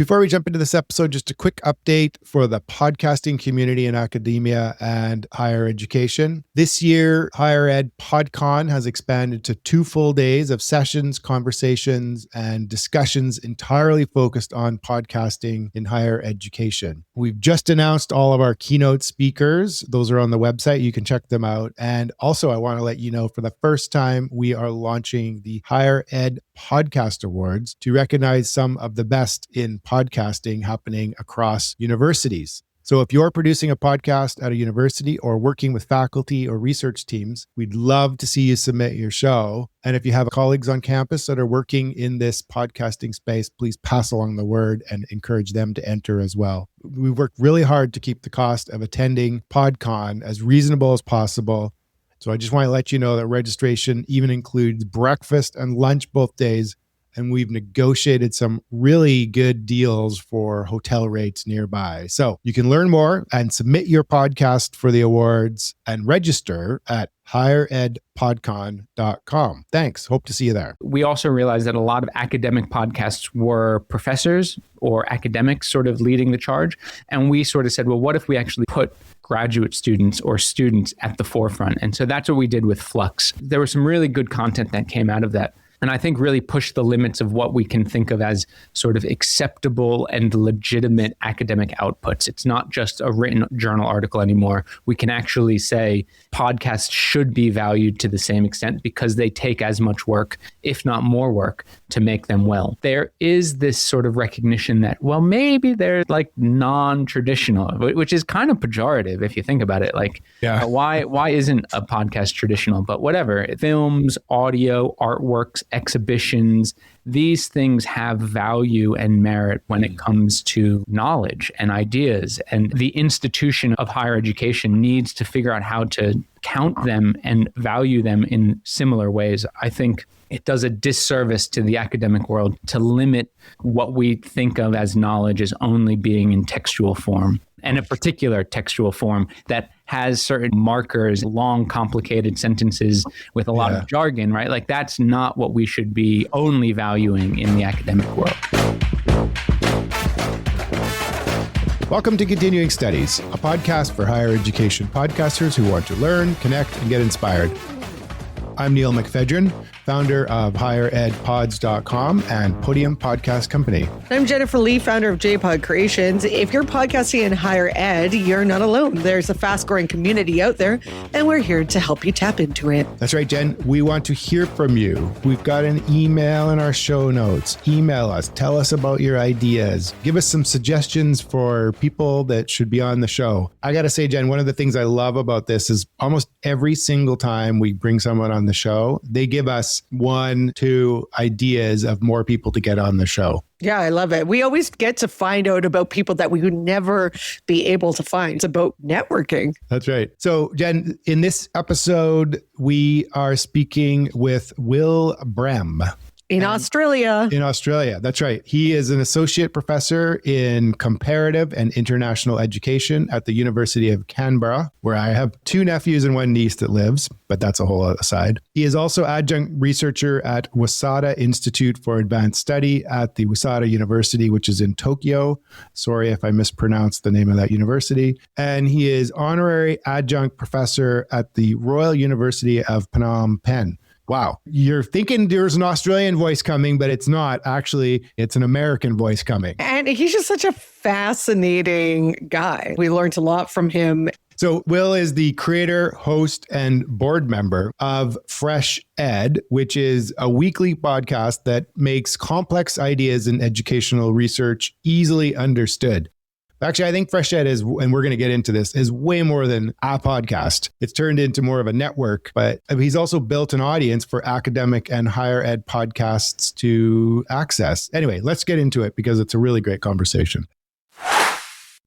Before we jump into this episode, just a quick update for the podcasting community in academia and higher education. This year, Higher Ed PodCon has expanded to 2 full days of sessions, conversations, and discussions entirely focused on podcasting in higher education. We've just announced all of our keynote speakers. Those are on the website. You can check them out. And also, I want to let you know, for the first time, we are launching the Higher Ed Podcast Awards to recognize some of the best in podcasting happening across universities. So if you're producing a podcast at a university or working with faculty or research teams, we'd love to see you submit your show. And if you have colleagues on campus that are working in this podcasting space, please pass along the word and encourage them to enter as well. We've worked really hard to keep the cost of attending PodCon as reasonable as possible. So I just want to let you know that registration even includes breakfast and lunch both days. And we've negotiated some really good deals for hotel rates nearby. So you can learn more and submit your podcast for the awards and register at higheredpodcon.com. Thanks. Hope to see you there. We also realized that a lot of academic podcasts were professors or academics sort of leading the charge. And we sort of said, well, what if we actually put graduate students or students at the forefront? And so that's what we did with Flux. There was some really good content that came out of that. And I think really pushed the limits of what we can think of as sort of acceptable and legitimate academic outputs. It's not just a written journal article anymore. We can actually say podcasts should be valued to the same extent because they take as much work, if not more work, to make them well. There is this sort of recognition that, well, maybe they're like non-traditional, which is kind of pejorative if you think about it. Like, why isn't a podcast traditional? But whatever, films, audio, artworks, exhibitions, these things have value and merit when it comes to knowledge and ideas. And the institution of higher education needs to figure out how to count them and value them in similar ways. I think it does a disservice to the academic world to limit what we think of as knowledge as only being in textual form, and a particular textual form that has certain markers, long, complicated sentences with a lot of jargon, right? Like that's not what we should be only valuing in the academic world. Welcome to Continuing Studies, a podcast for higher education podcasters who want to learn, connect, and get inspired. I'm Neil McPhedran, founder of higheredpods.com and Podium Podcast Company. I'm Jennifer Lee, founder of JPod Creations. If you're podcasting in higher ed, you're not alone. There's a fast-growing community out there, and we're here to help you tap into it. That's right, Jen. We want to hear from you. We've got an email in our show notes. Email us. Tell us about your ideas. Give us some suggestions for people that should be on the show. I got to say, Jen, one of the things I love about this is almost every single time we bring someone on the show, they give us 1-2 ideas of more people to get on the show. Yeah, I love it. We always get to find out about people that we would never be able to find. It's about networking. That's right. So, Jen, in this episode, we are speaking with Will Brehm. In Australia. In Australia. That's right. He is an associate professor in comparative and international education at the University of Canberra, where I have 2 nephews and 1 niece that lives, but that's a whole other side. He is also adjunct researcher at Waseda Institute for Advanced Study at the Waseda University, which is in Tokyo. Sorry if I mispronounced the name of that university. And he is honorary adjunct professor at the Royal University of Phnom Penh. Wow. You're thinking there's an Australian voice coming, but it's not. Actually, it's an American voice coming. And he's just such a fascinating guy. We learned a lot from him. So Will is the creator, host, and board member of Fresh Ed, which is a weekly podcast that makes complex ideas in educational research easily understood. Actually, I think Fresh Ed is, and we're going to get into this, is way more than a podcast. It's turned into more of a network, but he's also built an audience for academic and higher ed podcasts to access. Anyway, let's get into it because it's a really great conversation.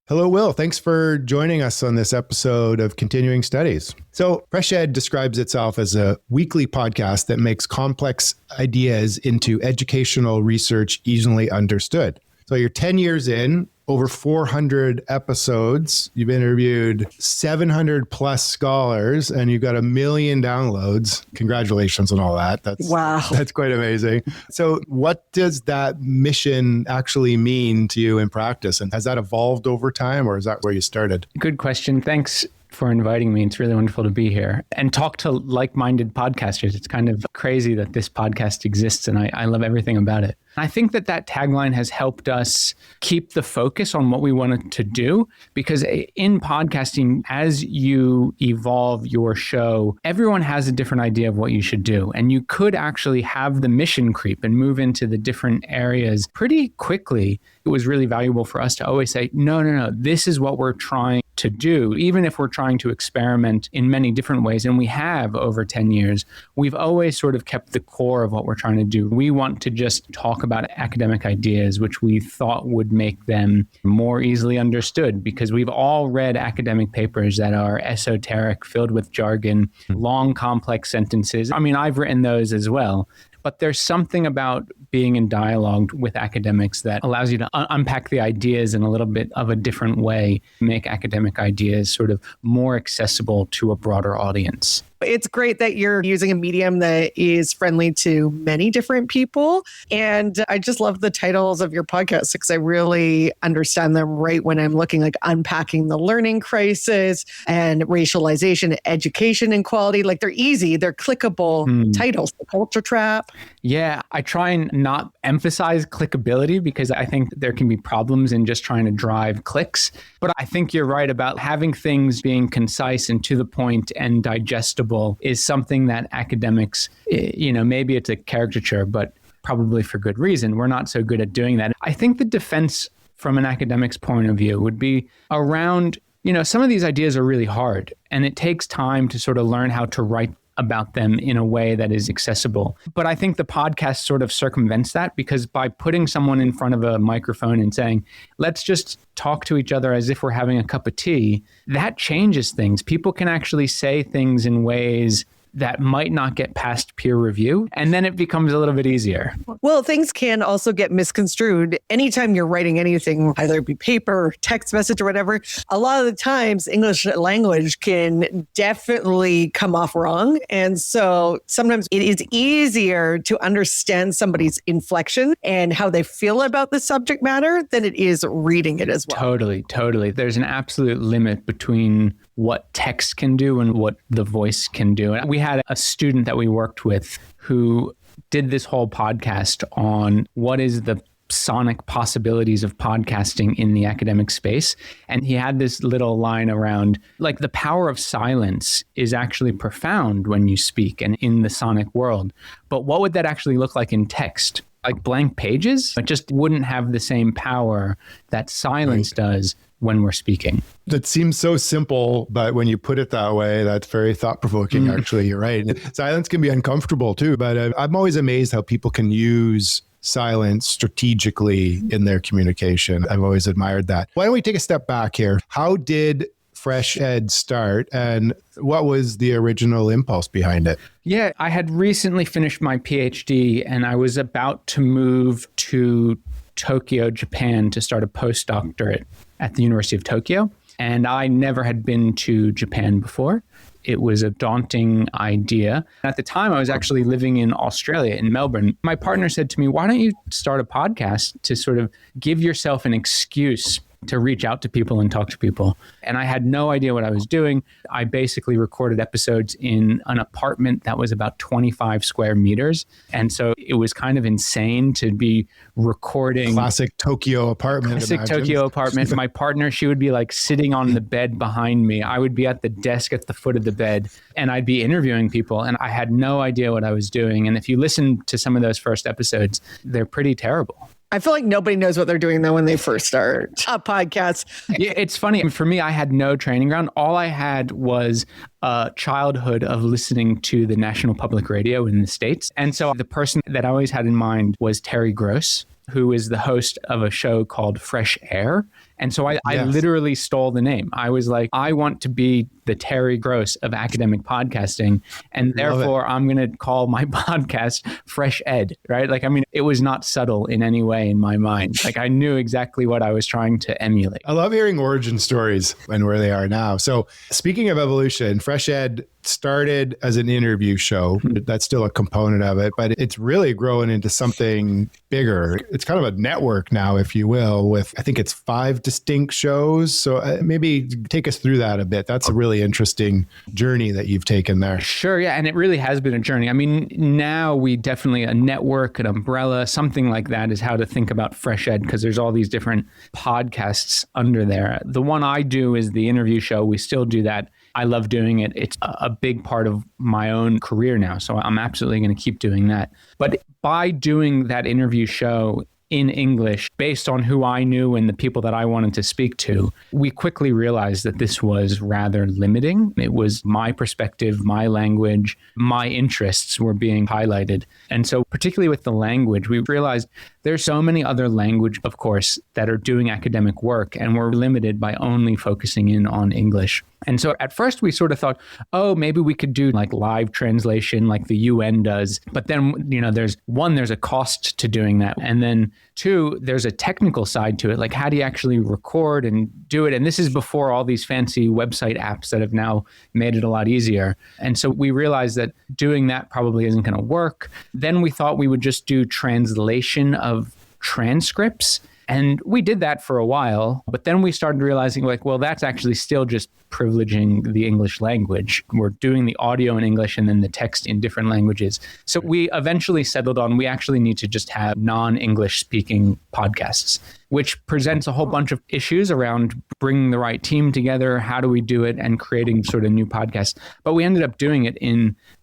Hello, Will. Thanks for joining us on this episode of Continuing Studies. So Fresh Ed describes itself as a weekly podcast that makes complex ideas into educational research easily understood. So So you're 10 years in, over 400 episodes. You've interviewed 700 plus scholars and you've got 1 million downloads. Congratulations on all that. Wow. That's quite amazing. So what does that mission actually mean to you in practice? And has that evolved over time, or is that where you started? Good question. Thanks for inviting me. It's really wonderful to be here and talk to like-minded podcasters. It's kind of crazy that this podcast exists, and I love everything about it. I think that tagline has helped us keep the focus on what we wanted to do, because in podcasting, as you evolve your show, everyone has a different idea of what you should do. And you could actually have the mission creep and move into the different areas pretty quickly. It was really valuable for us to always say, no, this is what we're trying to do. Even if we're trying to experiment in many different ways, and we have over 10 years, we've always sort of kept the core of what we're trying to do. We want to just talk about academic ideas, which we thought would make them more easily understood, because we've all read academic papers that are esoteric, filled with jargon, long, complex sentences. I mean, I've written those as well. But there's something about being in dialogue with academics that allows you to unpack the ideas in a little bit of a different way, make academic ideas sort of more accessible to a broader audience. It's great that you're using a medium that is friendly to many different people. And I just love the titles of your podcasts because I really understand them right when I'm looking, like unpacking the learning crisis and racialization, education inequality. Like they're easy, they're clickable titles. The Culture Trap. Yeah, I try and not emphasize clickability because I think there can be problems in just trying to drive clicks. But I think you're right about having things being concise and to the point and digestible is something that academics, maybe it's a caricature, but probably for good reason. We're not so good at doing that. I think the defense from an academic's point of view would be around, some of these ideas are really hard and it takes time to sort of learn how to write about them in a way that is accessible. But I think the podcast sort of circumvents that, because by putting someone in front of a microphone and saying, let's just talk to each other as if we're having a cup of tea, that changes things. People can actually say things in ways that might not get past peer review. And then it becomes a little bit easier. Well, things can also get misconstrued. Anytime you're writing anything, either it be paper, text message, or whatever, a lot of the times English language can definitely come off wrong. And so sometimes it is easier to understand somebody's inflection and how they feel about the subject matter than it is reading it as well. Totally. There's an absolute limit between what text can do and what the voice can do. And we had a student that we worked with who did this whole podcast on what is the sonic possibilities of podcasting in the academic space. And he had this little line around, like, the power of silence is actually profound when you speak and in the sonic world. But what would that actually look like in text? Like blank pages? It just wouldn't have the same power that silence does when we're speaking. That seems so simple, but when you put it that way, that's very thought-provoking, actually. You're right. Silence can be uncomfortable too, but I'm always amazed how people can use silence strategically in their communication. I've always admired that. Why don't we take a step back here? How did Fresh Ed start, and what was the original impulse behind it? Yeah, I had recently finished my PhD and I was about to move to Tokyo, Japan to start a postdoctorate at the University of Tokyo. And I never had been to Japan before. It was a daunting idea. At the time, I was actually living in Australia, in Melbourne. My partner said to me, why don't you start a podcast to sort of give yourself an excuse to reach out to people and talk to people? And I had no idea what I was doing. I basically recorded episodes in an apartment that was about 25 square meters. And so it was kind of insane to be recording. Classic Tokyo apartment. Classic Tokyo apartment. My partner, she would be like sitting on the bed behind me. I would be at the desk at the foot of the bed and I'd be interviewing people and I had no idea what I was doing. And if you listen to some of those first episodes, they're pretty terrible. I feel like nobody knows what they're doing though when they first start a podcast. Yeah, it's funny. For me, I had no training ground. All I had was a childhood of listening to the National Public Radio in the States. And so the person that I always had in mind was Terry Gross, who is the host of a show called Fresh Air. And so I Yes. literally stole the name. I was like, I want to be the Terry Gross of academic podcasting. And therefore, I'm going to call my podcast Fresh Ed, right? Like, I mean, it was not subtle in any way in my mind. Like, I knew exactly what I was trying to emulate. I love hearing origin stories and where they are now. So speaking of evolution, Fresh Ed started as an interview show. That's still a component of it, but it's really growing into something bigger. It's kind of a network now, if you will, with I think it's 5 distinct shows. So maybe take us through that a bit. That's a really interesting journey that you've taken there. Sure. Yeah. And it really has been a journey. I mean, now we definitely, a network, an umbrella, something like that is how to think about Fresh Ed, because there's all these different podcasts under there. The one I do is the interview show. We still do that. I love doing it. It's a big part of my own career now. So I'm absolutely going to keep doing that. But by doing that interview show in English, based on who I knew and the people that I wanted to speak to, we quickly realized that this was rather limiting. It was my perspective, my language, my interests were being highlighted. And so particularly with the language, we realized there's so many other language, of course, that are doing academic work, and we're limited by only focusing in on English. And so at first we sort of thought, oh, maybe we could do like live translation like the UN does. But then, there's a cost to doing that. And then 2, there's a technical side to it. Like, how do you actually record and do it? And this is before all these fancy website apps that have now made it a lot easier. And so we realized that doing that probably isn't going to work. Then we thought we would just do translation of transcripts. And we did that for a while, but then we started realizing like, well, that's actually still just privileging the English language. We're doing the audio in English and then the text in different languages. So we eventually settled on, we actually need to just have non-English speaking podcasts, which presents a whole bunch of issues around bringing the right team together. How do we do it? And creating sort of new podcasts. But we ended up doing it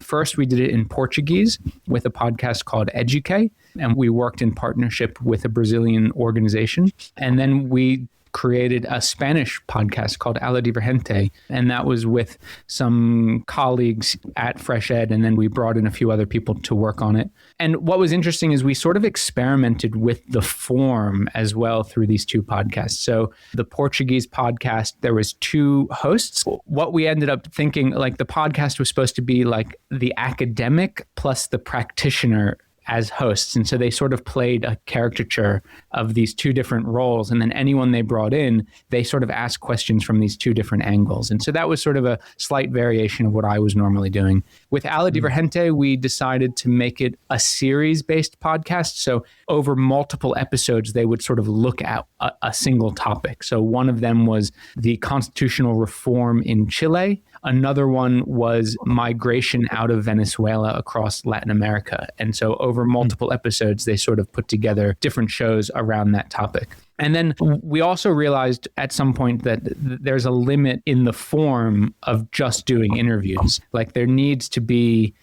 first we did it in Portuguese with a podcast called Eduque. And we worked in partnership with a Brazilian organization. And then we created a Spanish podcast called Ala Divergente, and that was with some colleagues at Fresh Ed, and then we brought in a few other people to work on it. And what was interesting is we sort of experimented with the form as well through these 2 podcasts. So the Portuguese podcast, there was 2 hosts. What we ended up thinking, like the podcast was supposed to be like the academic plus the practitioner as hosts. And so they sort of played a caricature of these 2 different roles. And then anyone they brought in, they sort of asked questions from these 2 different angles. And so that was sort of a slight variation of what I was normally doing. With Ala Divergente, we decided to make it a series-based podcast. So over multiple episodes, they would sort of look at a single topic. So one of them was the constitutional reform in Chile. Another one was migration out of Venezuela across Latin America. And so over multiple episodes, they sort of put together different shows around that topic. And then we also realized at some point that there's a limit in the form of just doing interviews. Like there needs to be,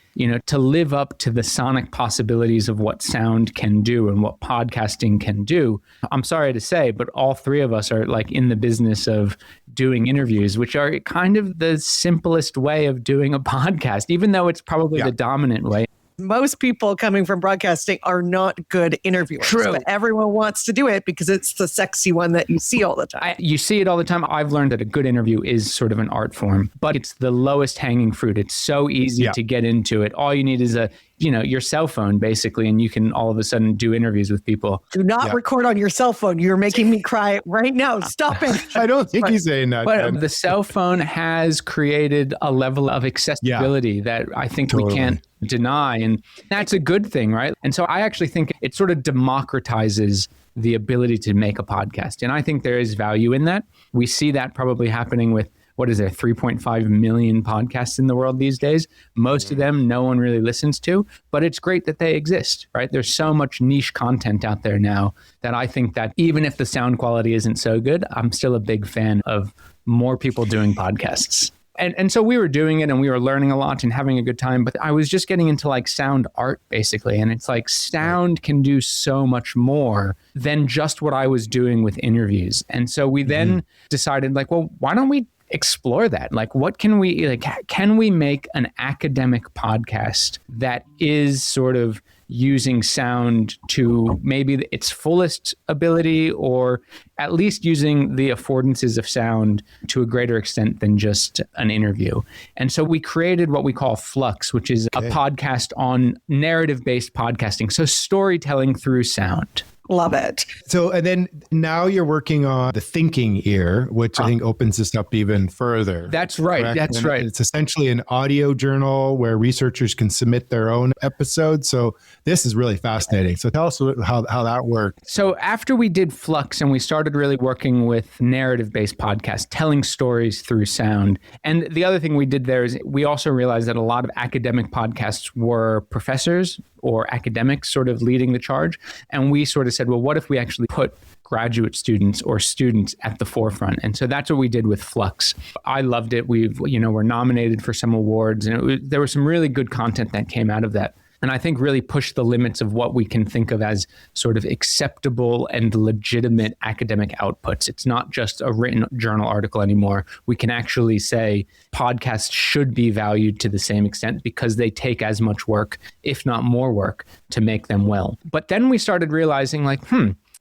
to live up to the sonic possibilities of what sound can do and what podcasting can do. I'm sorry to say, but all 3 of us are like in the business of doing interviews, which are kind of the simplest way of doing a podcast, even though it's probably the dominant way. Most people coming from broadcasting are not good interviewers. True. But everyone wants to do it because it's the sexy one that you see all the time. You see it all the time. I've learned that a good interview is sort of an art form, but it's the lowest hanging fruit. It's so easy to get into it. All you need is your cell phone basically, and you can all of a sudden do interviews with people. Do not record on your cell phone. You're making me cry right now. Stop it. I don't think he's saying that. But the cell phone has created a level of accessibility that I think we can't deny. And that's a good thing, right? And so I actually think it sort of democratizes the ability to make a podcast. And I think there is value in that. We see that probably happening with, 3.5 million podcasts in the world these days. Most of them no one really listens to, but it's great that they exist, right? There's so much niche content out there now that I think that even if the sound quality isn't so good, I'm still a big fan of more people doing podcasts. And so we were doing it and we were learning a lot and having a good time, but I was just getting into like sound art basically. And it's like sound can do so much more than just what I was doing with interviews. And so we then decided like, well, why don't we explore that? Like, what can we, can we make an academic podcast that is sort of using sound to maybe its fullest ability, or at least using the affordances of sound to a greater extent than just an interview. And so we created what we call Flux, which is a podcast on narrative-based podcasting. So storytelling through sound. Love it. So, and then now you're working on the thinking ear, which I think opens this up even further. That's right. Correct? That's And right. It's essentially an audio journal where researchers can submit their own episodes. So this is really fascinating. So tell us how that worked. So after we did Flux and we started really working with narrative-based podcasts, telling stories through sound. And the other thing we did there is we also realized that a lot of academic podcasts were professors or academics sort of leading the charge. And we sort of said, well, what if we actually put graduate students or students at the forefront? And so that's what we did with Flux. I loved it. We're nominated for some awards, and there was some really good content that came out of that. And I think really pushed the limits of what we can think of as sort of acceptable and legitimate academic outputs. It's not just a written journal article anymore. We can actually say podcasts should be valued to the same extent because they take as much work, if not more work, to make them well. But then we started realizing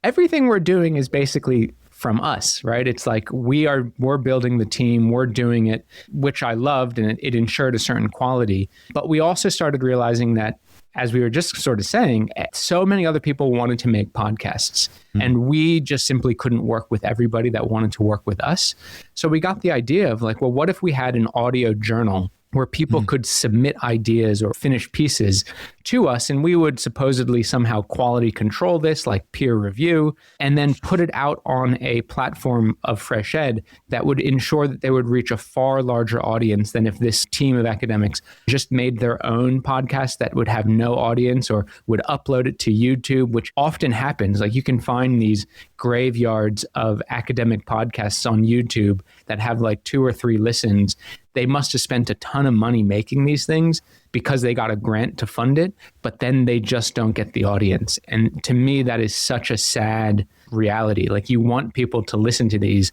everything we're doing is basically from us, right? It's like we're building the team, we're doing it, which I loved, and it ensured a certain quality. But we also started realizing that, as we were just sort of saying, so many other people wanted to make podcasts, and we just simply couldn't work with everybody that wanted to work with us. So we got the idea of what if we had an audio journal where people could submit ideas or finished pieces to us, and we would supposedly somehow quality control this, like peer review, and then put it out on a platform of Fresh Ed that would ensure that they would reach a far larger audience than if this team of academics just made their own podcast that would have no audience or would upload it to YouTube, which often happens. Like you can find these graveyards of academic podcasts on YouTube that have 2 or 3 listens. They must have spent a ton of money making these things because they got a grant to fund it, but then they just don't get the audience. And to me, that is such a sad reality. You want people to listen to these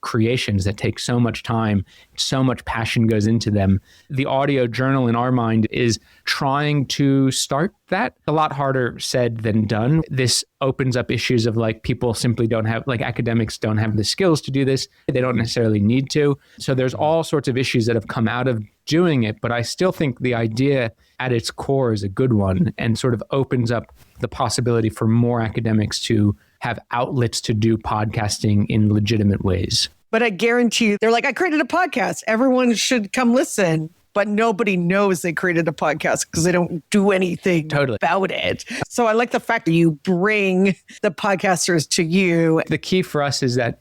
creations that take so much time, so much passion goes into them. The audio journal in our mind is trying to start that. A lot harder said than done. This opens up issues of people simply don't have, academics don't have the skills to do this. They don't necessarily need to. So there's all sorts of issues that have come out of doing it, but I still think the idea at its core is a good one and sort of opens up the possibility for more academics to have outlets to do podcasting in legitimate ways. But I guarantee you, they're I created a podcast. Everyone should come listen. But nobody knows they created a podcast because they don't do anything about it. So I like the fact that you bring the podcasters to you. The key for us is that,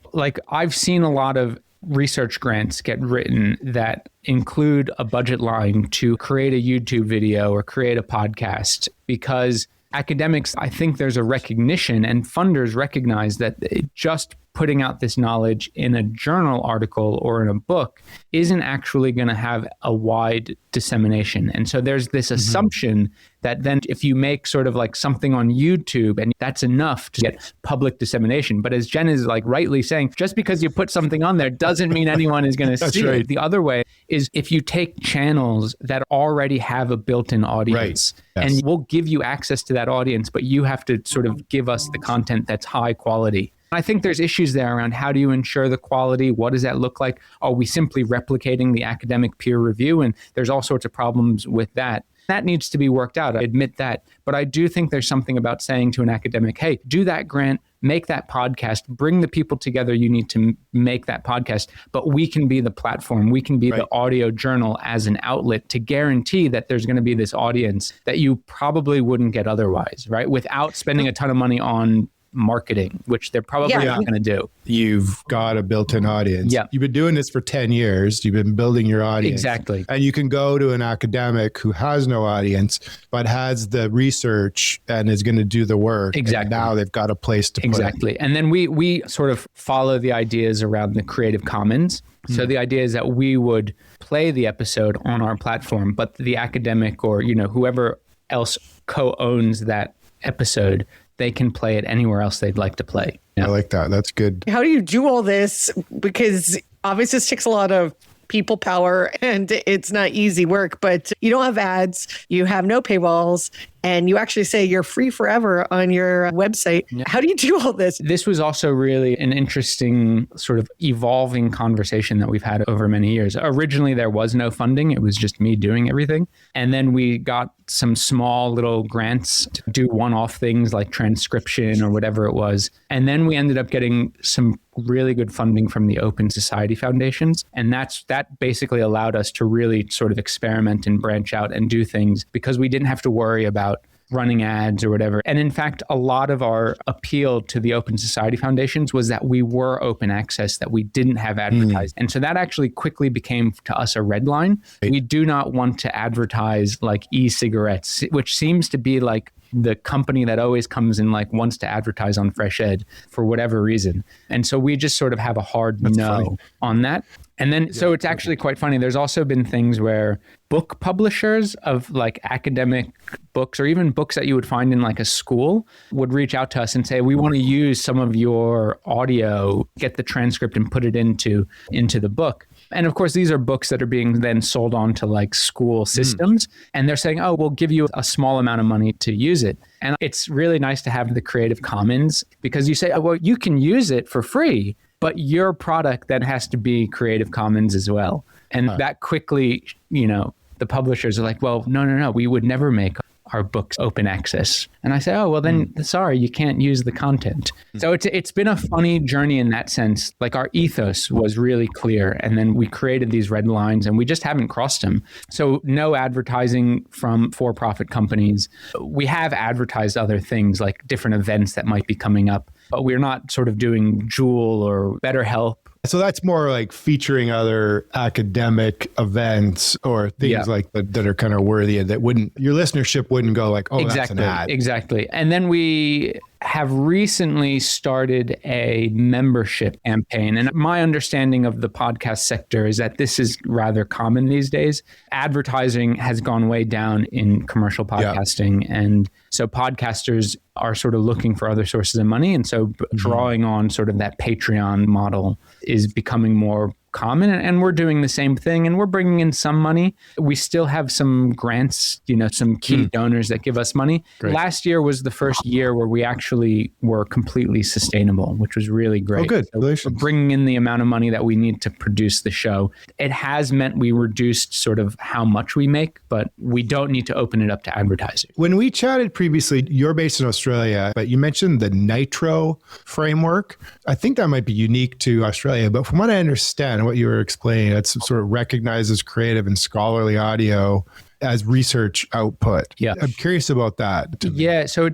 I've seen a lot of research grants get written that include a budget line to create a YouTube video or create a podcast, because academics, I think there's a recognition, and funders recognize that just putting out this knowledge in a journal article or in a book isn't actually going to have a wide dissemination. And so there's this assumption that then if you make sort of something on YouTube, and that's enough to get public dissemination. But as Jen is rightly saying, just because you put something on there doesn't mean anyone is going to see it. The other way is if you take channels that already have a built-in audience, and we'll give you access to that audience, but you have to sort of give us the content that's high quality. I think there's issues there around how do you ensure the quality? What does that look like? Are we simply replicating the academic peer review? And there's all sorts of problems with that. That needs to be worked out. I admit that. But I do think there's something about saying to an academic, hey, do that grant, make that podcast, bring the people together you need to make that podcast. But we can be the platform. We can be the audio journal as an outlet to guarantee that there's going to be this audience that you probably wouldn't get otherwise, right? Without spending a ton of money on marketing, which they're probably not going to do. You've got a built-in audience. Yeah. You've been doing this for 10 years. You've been building your audience. Exactly. And you can go to an academic who has no audience, but has the research and is going to do the work. Exactly. And now they've got a place to put it. And then we sort of follow the ideas around the Creative Commons. So the idea is that we would play the episode on our platform, but the academic or, whoever else co-owns that episode, they can play it anywhere else they'd like to play. I like that. That's good. How do you do all this? Because obviously this takes a lot of people power and it's not easy work, but you don't have ads, you have no paywalls, And you actually say you're free forever on your website. Yeah. How do you do all this? This was also really an interesting sort of evolving conversation that we've had over many years. Originally, there was no funding. It was just me doing everything. And then we got some small little grants to do one-off things like transcription or whatever it was. And then we ended up getting some really good funding from the Open Society Foundations. And that basically allowed us to really sort of experiment and branch out and do things because we didn't have to worry about running ads or whatever. And in fact, a lot of our appeal to the Open Society Foundations was that we were open access, that we didn't have advertised. And so that actually quickly became to us a red line. We do not want to advertise like e-cigarettes, which seems to be like the company that always comes and like wants to advertise on Fresh Ed for whatever reason. And so we just sort of have a hard no on that. And then, so it's actually quite funny. There's also been things where book publishers of like academic books or even books that you would find in like a school would reach out to us and say, we want to use some of your audio, get the transcript and put it into the book. And of course, these are books that are being then sold on to like school systems. And they're saying, oh, we'll give you a small amount of money to use it. And it's really nice to have the Creative Commons because you say, oh, well, you can use it for free, but your product then has to be Creative Commons as well. And that quickly, the publishers are like, well, no, we would never make our books open access. And I say, oh, well, then sorry, you can't use the content. So it's been a funny journey in that sense. Like our ethos was really clear. And then we created these red lines and we just haven't crossed them. So no advertising from for-profit companies. We have advertised other things like different events that might be coming up, but we're not sort of doing Jewel or BetterHelp. So that's more like featuring other academic events or things like that are kind of worthy and that your listenership wouldn't go like, oh, that's an ad. Exactly. And then we have recently started a membership campaign. And my understanding of the podcast sector is that this is rather common these days. Advertising has gone way down in commercial podcasting. And so podcasters are sort of looking for other sources of money. And so drawing on sort of that Patreon model is becoming more common, and we're doing the same thing and we're bringing in some money. We still have some grants, some key donors that give us money. Great. Last year was the first year where we actually were completely sustainable, which was really great. Oh, good. So we're bringing in the amount of money that we need to produce the show. It has meant we reduced sort of how much we make, but we don't need to open it up to advertising. When we chatted previously, you're based in Australia, but you mentioned the Nitro framework. I think that might be unique to Australia, but from what I understand, what you were explaining, it's sort of recognizes creative and scholarly audio as research output. Yeah. I'm curious about that. Yeah. So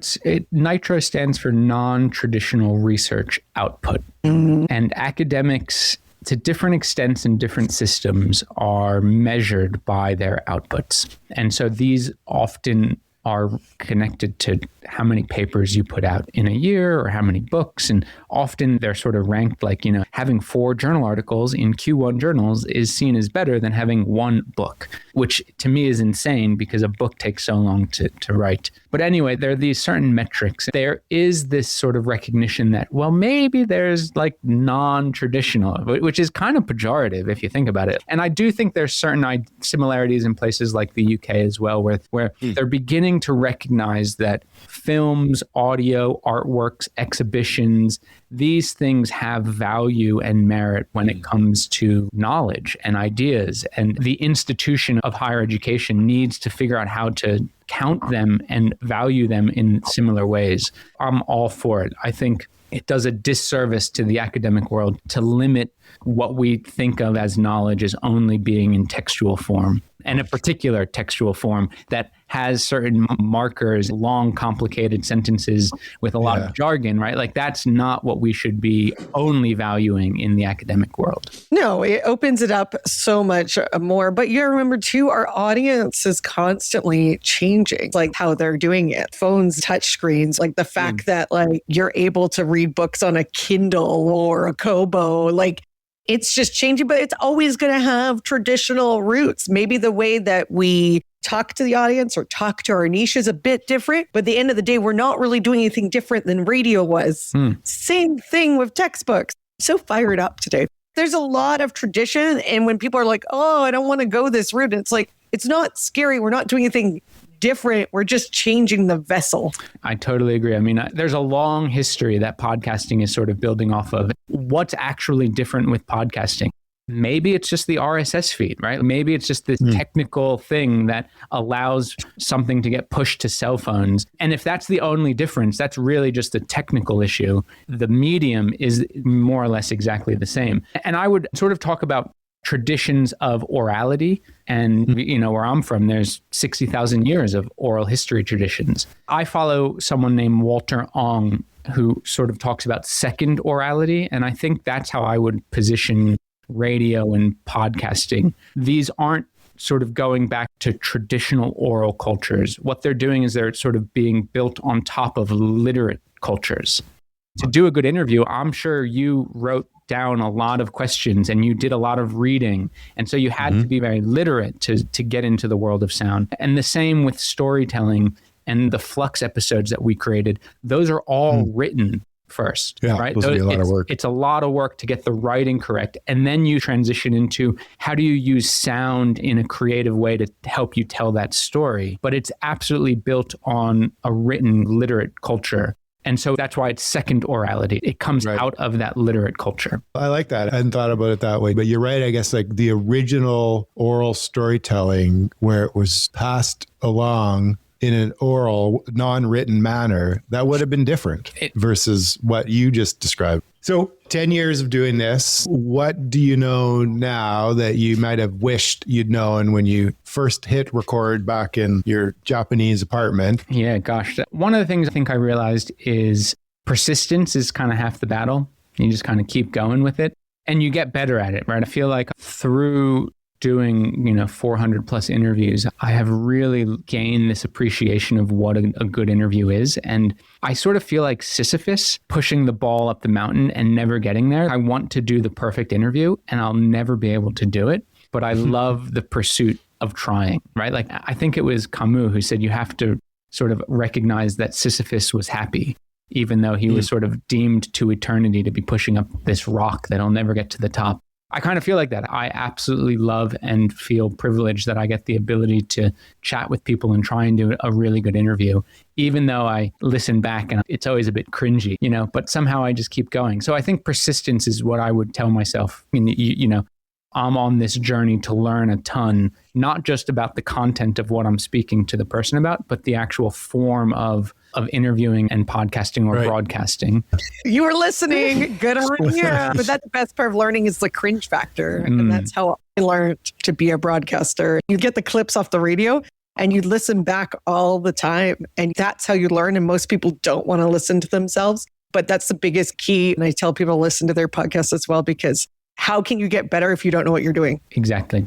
Nitro stands for non-traditional research output. And academics, to different extents and different systems, are measured by their outputs. And so these often are connected to how many papers you put out in a year or how many books. And often they're sort of ranked like, having 4 journal articles in Q1 journals is seen as better than having 1 book, which to me is insane because a book takes so long to write. But anyway, there are these certain metrics. There is this sort of recognition that, well, maybe there's like non-traditional, which is kind of pejorative if you think about it. And I do think there's certain similarities in places like the UK as well, where they're beginning to recognize that films, audio, artworks, exhibitions, these things have value and merit when it comes to knowledge and ideas. And the institution of higher education needs to figure out how to count them and value them in similar ways. I'm all for it. I think it does a disservice to the academic world to limit what we think of as knowledge as only being in textual form, and a particular textual form that has certain markers, long, complicated sentences with a lot of jargon, right? Like that's not what we should be only valuing in the academic world. No, it opens it up so much more. But you remember too, our audience is constantly changing, like how they're doing it. Phones, touch screens, like the fact that like you're able to read books on a Kindle or a Kobo, like it's just changing, but it's always going to have traditional roots. Maybe the way that we talk to the audience or talk to our niche is a bit different, but at the end of the day, we're not really doing anything different than radio was. Same thing with textbooks. So fired up today. There's a lot of tradition. And when people are like, oh, I don't want to go this route, it's like, it's not scary. We're not doing anything different. We're just changing the vessel. I totally agree. I mean, there's a long history that podcasting is sort of building off of. What's actually different with podcasting? Maybe it's just the RSS feed, right? Maybe it's just this technical thing that allows something to get pushed to cell phones. And if that's the only difference, that's really just a technical issue. The medium is more or less exactly the same. And I would sort of talk about traditions of orality. And, where I'm from, there's 60,000 years of oral history traditions. I follow someone named Walter Ong, who sort of talks about second orality. And I think that's how I would position radio and podcasting. These aren't sort of going back to traditional oral cultures. What they're doing is they're sort of being built on top of literate cultures. To do a good interview, I'm sure you wrote down a lot of questions and you did a lot of reading. And so you had to be very literate to get into the world of sound. And the same with storytelling and the Flux episodes that we created. Those are all written first, right? Those be a lot of work. It's a lot of work to get the writing correct. And then you transition into how do you use sound in a creative way to help you tell that story? But it's absolutely built on a written literate culture. And so that's why it's second orality. It comes out of that literate culture. I like that. I hadn't thought about it that way. But you're right. I guess like the original oral storytelling where it was passed along in an oral, non-written manner, that would have been different versus what you just described. So 10 years of doing this, what do you know now that you might have wished you'd known when you first hit record back in your Japanese apartment? Yeah, gosh. One of the things I think I realized is persistence is kind of half the battle. You just kind of keep going with it and you get better at it, right? I feel like through doing 400 plus interviews, I have really gained this appreciation of what a good interview is. And I sort of feel like Sisyphus pushing the ball up the mountain and never getting there. I want to do the perfect interview and I'll never be able to do it. But I love the pursuit of trying, right? Like I think it was Camus who said you have to sort of recognize that Sisyphus was happy, even though he was sort of deemed to eternity to be pushing up this rock that'll never get to the top. I kind of feel like that. I absolutely love and feel privileged that I get the ability to chat with people and try and do a really good interview, even though I listen back and it's always a bit cringy, but somehow I just keep going. So I think persistence is what I would tell myself. I'm on this journey to learn a ton, not just about the content of what I'm speaking to the person about, but the actual form of interviewing and podcasting or broadcasting. You were listening. Good on you. But that's the best part of learning is the cringe factor. And that's how I learned to be a broadcaster. You get the clips off the radio and you listen back all the time. And that's how you learn. And most people don't want to listen to themselves. But that's the biggest key. And I tell people to listen to their podcasts as well, because how can you get better if you don't know what you're doing? Exactly.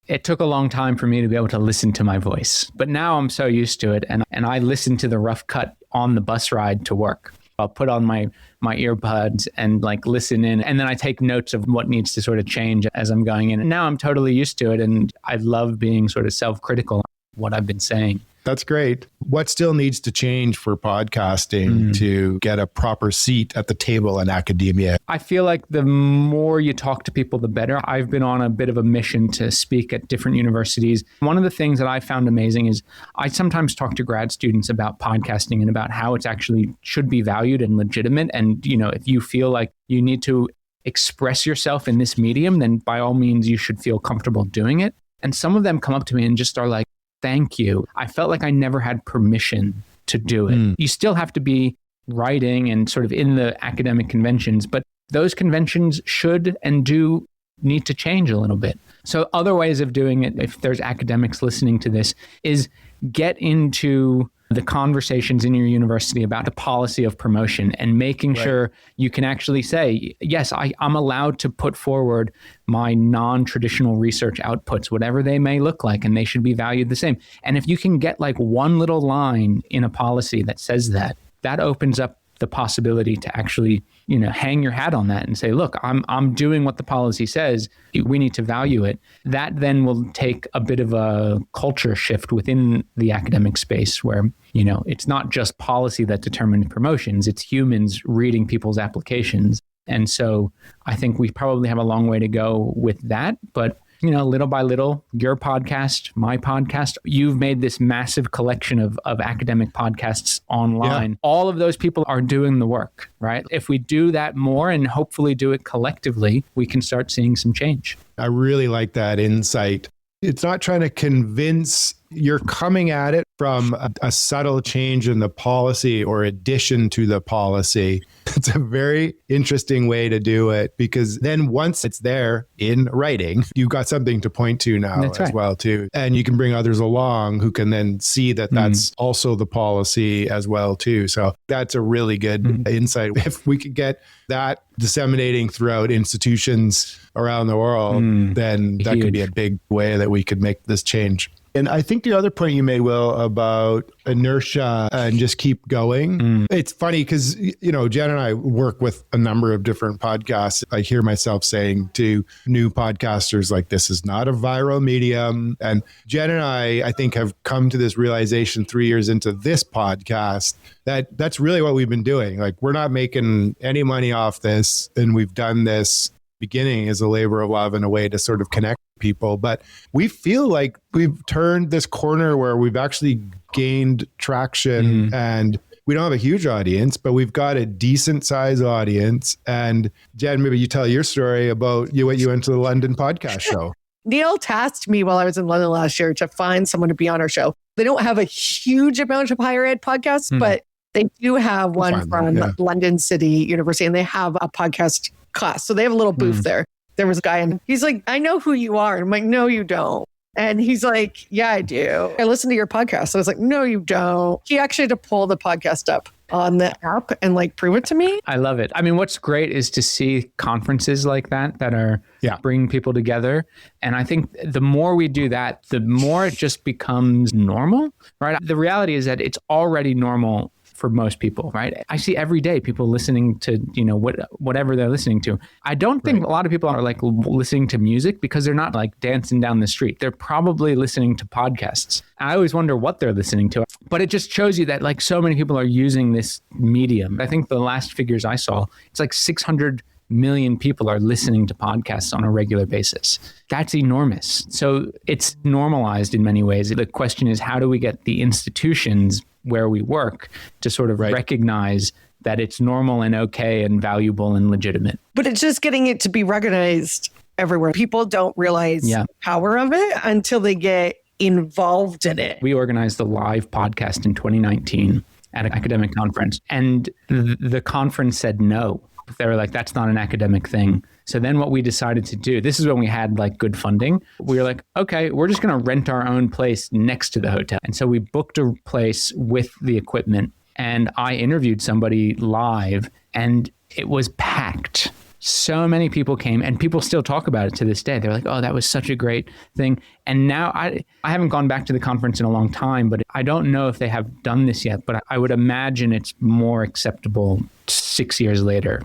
It took a long time for me to be able to listen to my voice, but now I'm so used to it. And I listen to the rough cut on the bus ride to work. I'll put on my earbuds and listen in. And then I take notes of what needs to sort of change as I'm going in. And now I'm totally used to it. And I love being sort of self-critical on what I've been saying. That's great. What still needs to change for podcasting to get a proper seat at the table in academia? I feel like the more you talk to people, the better. I've been on a bit of a mission to speak at different universities. One of the things that I found amazing is I sometimes talk to grad students about podcasting and about how it's actually should be valued and legitimate. And, if you feel like you need to express yourself in this medium, then by all means, you should feel comfortable doing it. And some of them come up to me and just are like, thank you. I felt like I never had permission to do it. You still have to be writing and sort of in the academic conventions, but those conventions should and do need to change a little bit. So other ways of doing it, if there's academics listening to this, is get into the conversations in your university about the policy of promotion and making sure you can actually say, yes, I'm allowed to put forward my non-traditional research outputs, whatever they may look like, and they should be valued the same. And if you can get one little line in a policy that says that, that opens up the possibility to actually, hang your hat on that and say, look, I'm doing what the policy says. We need to value it. That then will take a bit of a culture shift within the academic space where, it's not just policy that determines promotions, it's humans reading people's applications. And so I think we probably have a long way to go with that, but little by little, your podcast, my podcast, you've made this massive collection of academic podcasts online. Yeah. All of those people are doing the work, right? If we do that more and hopefully do it collectively, we can start seeing some change. I really like that insight. It's not trying to convince, you're coming at it from a subtle change in the policy or addition to the policy. It's a very interesting way to do it, because then once it's there in writing, you've got something to point to now as well too. And you can bring others along who can then see that that's also the policy as well too. So that's a really good insight. If we could get that disseminating throughout institutions around the world, then that could be a big way that we could make this change. And I think the other point you made, Will, about inertia and just keep going. It's funny because, Jen and I work with a number of different podcasts. I hear myself saying to new podcasters, like, this is not a viral medium. And Jen and I think, have come to this realization 3 years into this podcast that that's really what we've been doing. Like, we're not making any money off this. And we've done this beginning as a labor of love and a way to sort of connect people. But we feel like we've turned this corner where we've actually gained traction, and we don't have a huge audience, but we've got a decent size audience. And Jen, maybe you tell your story about what you went to the London podcast show. Neil tasked me while I was in London last year to find someone to be on our show. They don't have a huge amount of higher ed podcasts, but they do have one from London City University, and they have a podcast class. So they have a little booth there. There was a guy, and he's like, I know who you are. And I'm like, no, you don't. And he's like, yeah, I do. I listen to your podcast. So I was like, no, you don't. He actually had to pull the podcast up on the app and prove it to me. I love it. I mean, what's great is to see conferences like that are bringing people together. And I think the more we do that, the more it just becomes normal, right? The reality is that it's already normal for most people, right? I see every day people listening to, whatever they're listening to. I don't think a lot of people are listening to music because they're not dancing down the street. They're probably listening to podcasts. I always wonder what they're listening to, but it just shows you that so many people are using this medium. I think the last figures I saw, it's 600 million people are listening to podcasts on a regular basis. That's enormous. So it's normalized in many ways. The question is, how do we get the institutions where we work to sort of recognize that it's normal and okay and valuable and legitimate? But it's just getting it to be recognized everywhere. People don't realize the power of it until they get involved in it. We organized the live podcast in 2019 at an academic conference, and the conference said no. They were like, that's not an academic thing. So then what we decided to do, this is when we had good funding. We were like, okay, we're just going to rent our own place next to the hotel. And so we booked a place with the equipment, and I interviewed somebody live, and it was packed. So many people came, and people still talk about it to this day. They're like, oh, that was such a great thing. And now I haven't gone back to the conference in a long time, but I don't know if they have done this yet, but I would imagine it's more acceptable 6 years later,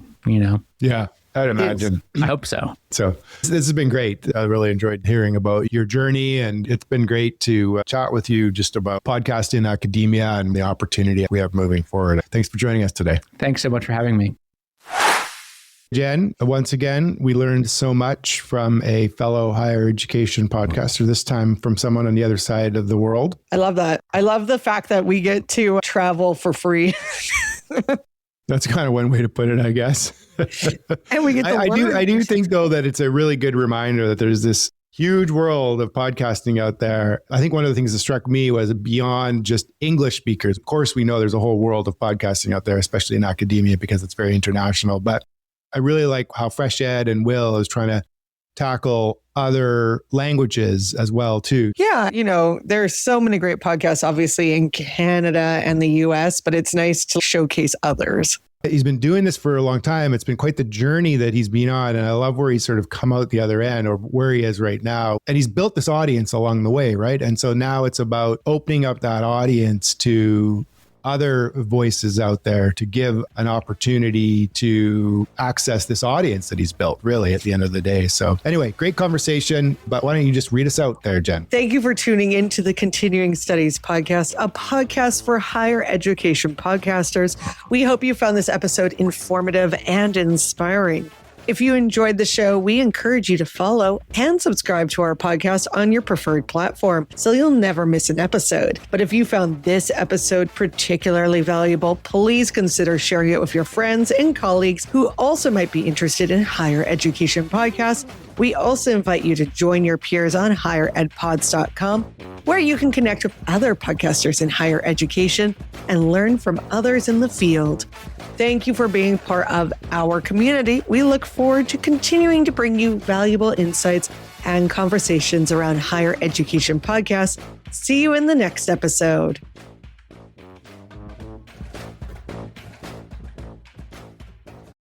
Yeah, I'd imagine. I hope so. So this has been great. I really enjoyed hearing about your journey, and it's been great to chat with you just about podcasting, academia, and the opportunity we have moving forward. Thanks for joining us today. Thanks so much for having me. Jen, once again, we learned so much from a fellow higher education podcaster, this time from someone on the other side of the world. I love that. I love the fact that we get to travel for free. That's kind of one way to put it, I guess. And we get to learn. I do think, though, that it's a really good reminder that there's this huge world of podcasting out there. I think one of the things that struck me was beyond just English speakers. Of course, we know there's a whole world of podcasting out there, especially in academia, because it's very international. But I really like how Fresh Ed and Will is trying to tackle other languages as well, too. Yeah, there are so many great podcasts, obviously, in Canada and the US, but it's nice to showcase others. He's been doing this for a long time. It's been quite the journey that he's been on. And I love where he's sort of come out the other end, or where he is right now. And he's built this audience along the way, right? And so now it's about opening up that audience to other voices out there, to give an opportunity to access this audience that he's built, really, at the end of the day. So anyway, great conversation. But why don't you just read us out there, Jen? Thank you for tuning into the Continuing Studies podcast, a podcast for higher education podcasters. We hope you found this episode informative and inspiring. If you enjoyed the show, we encourage you to follow and subscribe to our podcast on your preferred platform so you'll never miss an episode. But if you found this episode particularly valuable, please consider sharing it with your friends and colleagues who also might be interested in higher education podcasts. We also invite you to join your peers on higheredpods.com, where you can connect with other podcasters in higher education and learn from others in the field. Thank you for being part of our community. We look forward to continuing to bring you valuable insights and conversations around higher education podcasts. See you in the next episode.